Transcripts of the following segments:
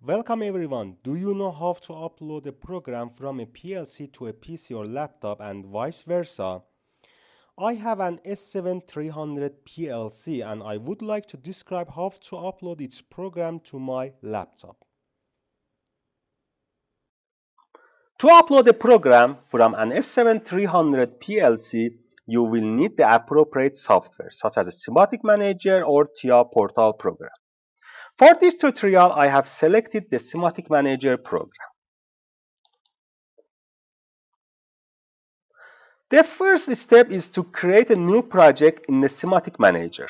Welcome everyone. Do you know how to upload a program from a PLC to a PC or laptop and vice versa? I have an S7-300 PLC and I would like to describe how to upload its program to my laptop. To upload a program from an S7-300 PLC, you will need the appropriate software such as a Schematic Manager or TIA Portal program. For this tutorial, I have selected the Schematic Manager program. The first step is to create a new project in the Schematic Manager.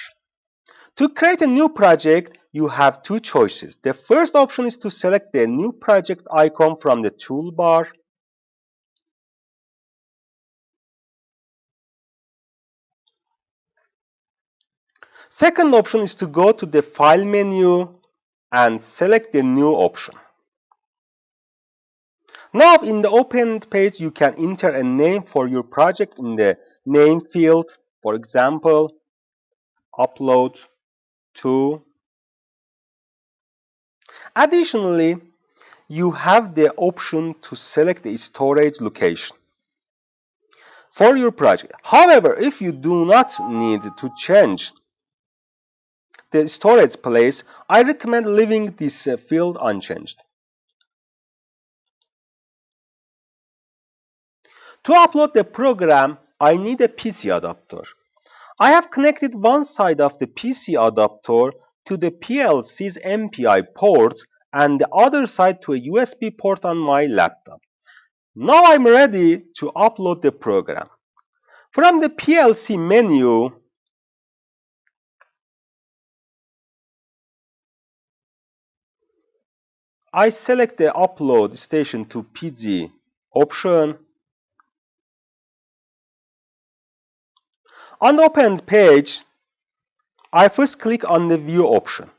To create a new project, you have two choices. The first option is to select the new project icon from the toolbar. Second option is to go to the File menu and select the new option. Now in the opened page, you can enter a name for your project in the name field. For example, upload to. Additionally, you have the option to select the storage location for your project. However, if you do not need to change the storage place, I recommend leaving this field unchanged. To upload the program, I need a PC adapter. I have connected one side of the PC adapter to the PLC's MPI port and the other side to a USB port on my laptop. Now I'm ready to upload the program. From the PLC menu, I select the Upload Station to PG option. On the opened page, I first click on the View option.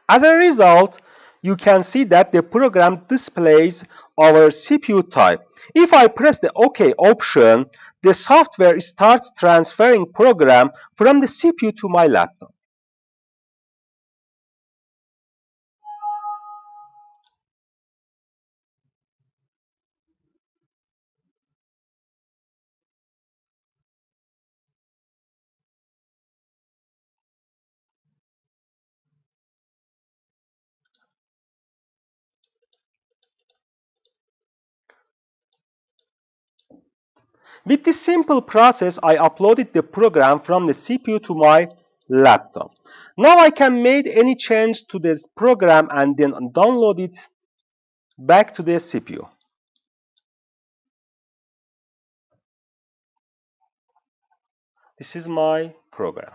As a result, you can see that the program displays our CPU type. If I press the OK option, the software starts transferring program from the CPU to my laptop. With this simple process, I uploaded the program from the CPU to my laptop. Now I can make any change to this program and then download it back to the CPU. This is my program.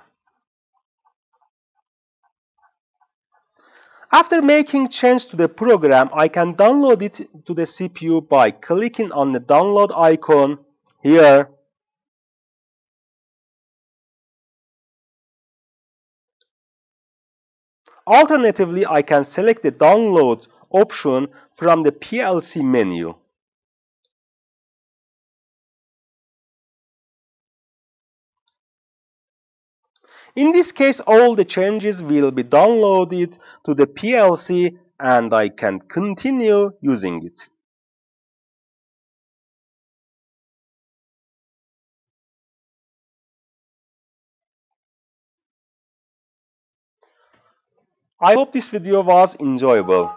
After making change to the program, I can download it to the CPU by clicking on the download icon here. Alternatively, I can select the download option from the PLC menu. In this case, all the changes will be downloaded to the PLC and I can continue using it. I hope this video was enjoyable.